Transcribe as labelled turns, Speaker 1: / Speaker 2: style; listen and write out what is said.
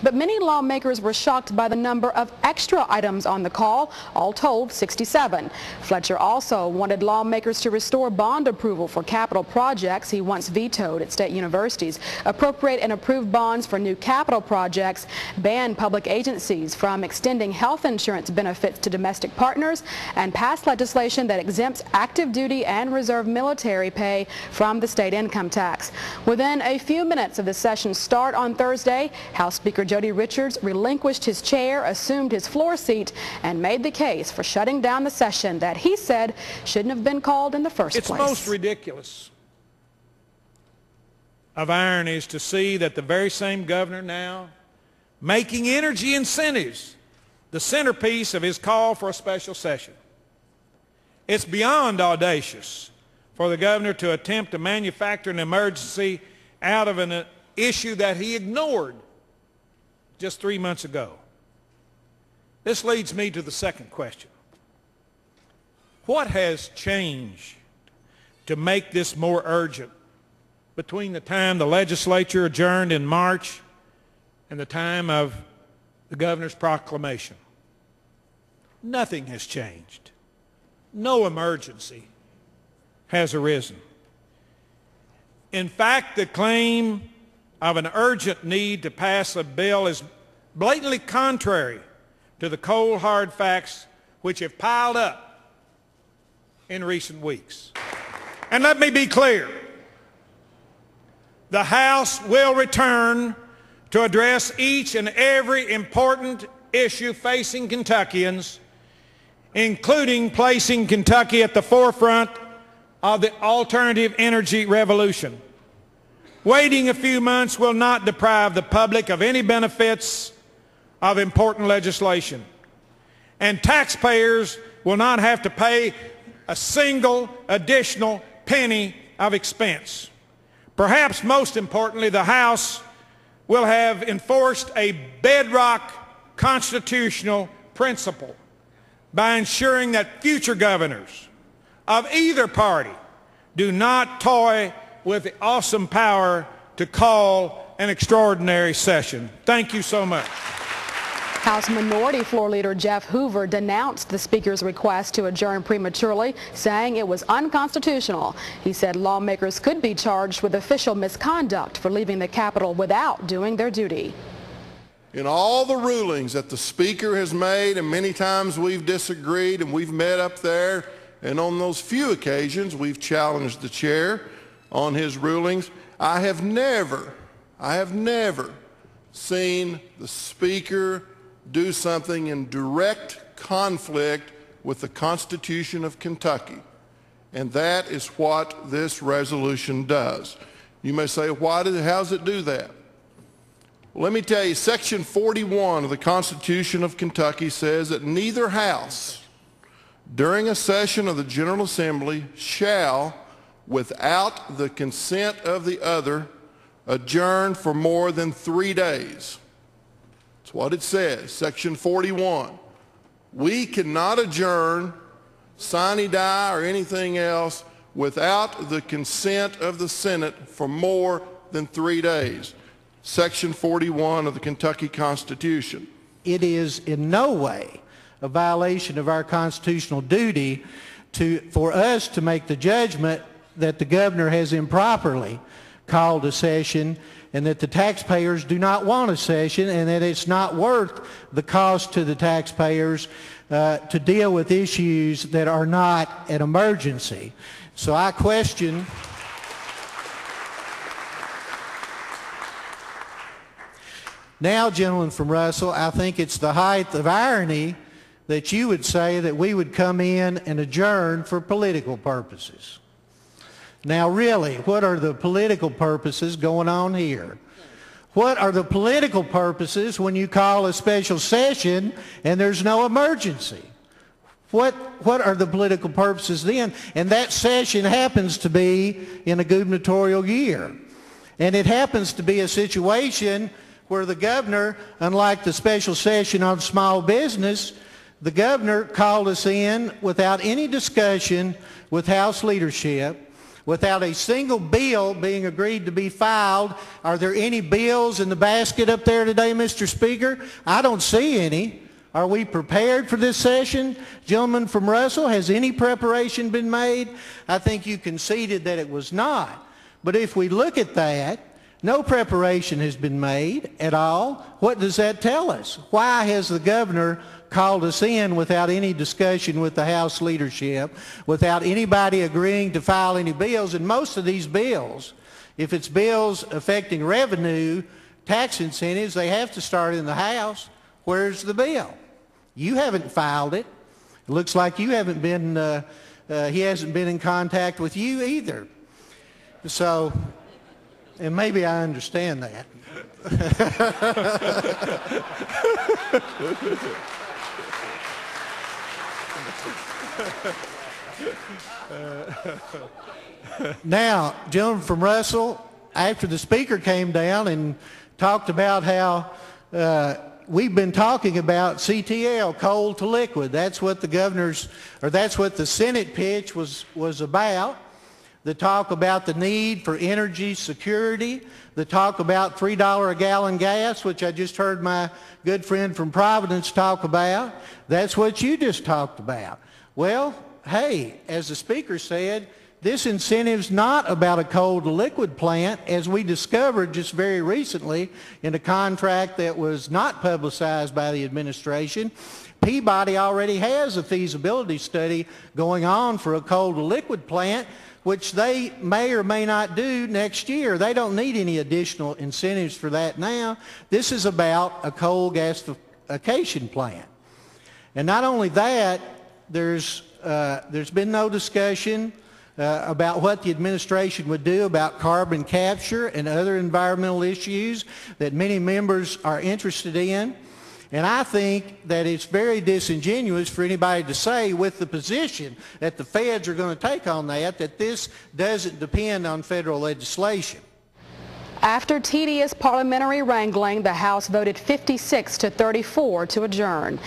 Speaker 1: But many lawmakers were shocked by the number of extra items on the call, all told 67. Fletcher also wanted lawmakers to restore bond approval for capital projects he once vetoed at state universities, appropriate and approve bonds for new capital projects, ban public agencies from extending health insurance benefits to domestic partners, and pass legislation that exempts active duty and reserve military pay from the state income tax. Within a few minutes of the session's start on Thursday, House Speaker Jody Richards relinquished his chair, assumed his floor seat, and made the case for shutting down the session that he said shouldn't have been called in the first place.
Speaker 2: It's most ridiculous of ironies to see that the very same governor now making energy incentives the centerpiece of his call for a special session. It's beyond audacious for the governor to attempt to manufacture an emergency out of an issue that he ignored just 3 months ago. This leads me to the second question. What has changed to make this more urgent between the time the legislature adjourned in March and the time of the governor's proclamation? Nothing has changed. No emergency has arisen. In fact, the claim of an urgent need to pass a bill is blatantly contrary to the cold, hard facts which have piled up in recent weeks. And let me be clear. The House will return to address each and every important issue facing Kentuckians, including placing Kentucky at the forefront of the alternative energy revolution. Waiting a few months will not deprive the public of any benefits of important legislation. And taxpayers will not have to pay a single additional penny of expense. Perhaps most importantly, the House will have enforced a bedrock constitutional principle by ensuring that future governors of either party do not toy with the awesome power to call an extraordinary session. Thank you so much.
Speaker 1: House Minority Floor Leader Jeff Hoover denounced the Speaker's request to adjourn prematurely, saying it was unconstitutional. He said lawmakers could be charged with official misconduct for leaving the Capitol without doing their duty.
Speaker 3: In all the rulings that the Speaker has made, and many times we've disagreed and we've met up there, and on those few occasions we've challenged the chair on his rulings, I have never seen the Speaker do something in direct conflict with the Constitution of Kentucky. And that is what this resolution does. You may say, how does it do that? Well, let me tell you, Section 41 of the Constitution of Kentucky says that neither house during a session of the General Assembly shall, without the consent of the other, adjourn for more than 3 days. That's what it says, Section 41. We cannot adjourn, sine die, or anything else without the consent of the Senate for more than 3 days. Section 41 of the Kentucky Constitution.
Speaker 4: It is in no way a violation of our constitutional duty for us to make the judgment that the governor has improperly called a session and that the taxpayers do not want a session and that it's not worth the cost to the taxpayers to deal with issues that are not an emergency. So I question now, gentlemen from Russell, I think it's the height of irony that you would say that we would come in and adjourn for political purposes. Now really, what are the political purposes going on here? What are the political purposes when you call a special session and there's no emergency? What are the political purposes then? And that session happens to be in a gubernatorial year. And it happens to be a situation where the governor, unlike the special session on small business, the governor called us in without any discussion with House leadership, without a single bill being agreed to be filed. Are there any bills in the basket up there today, Mr. Speaker? I don't see any. Are we prepared for this session? Gentleman from Russell, has any preparation been made? I think you conceded that it was not. But if we look at that, no preparation has been made at all. What does that tell us? Why has the governor called us in without any discussion with the House leadership, without anybody agreeing to file any bills? And most of these bills, if it's bills affecting revenue, tax incentives, they have to start in the House. Where's the bill? You haven't filed it. It looks like you haven't been, he hasn't been in contact with you either. So, and maybe I understand that. Now, gentleman from Russell, after the Speaker came down and talked about how we've been talking about CTL, coal to liquid. That's what the governor's, or that's what the Senate pitch was about. The talk about the need for energy security. The talk about $3 a gallon gas, which I just heard my good friend from Providence talk about. That's what you just talked about. Well, hey, as the Speaker said, this incentive's not about a coal to liquid plant, as we discovered just very recently in a contract that was not publicized by the administration. Peabody already has a feasibility study going on for a coal to liquid plant, which they may or may not do next year. They don't need any additional incentives for that now. This is about a coal gasification plant. And not only that, there's been no discussion about what the administration would do about carbon capture and other environmental issues that many members are interested in. And I think that it's very disingenuous for anybody to say, with the position that the feds are going to take on that this doesn't depend on federal legislation.
Speaker 1: After tedious parliamentary wrangling, the House voted 56 to 34 to adjourn.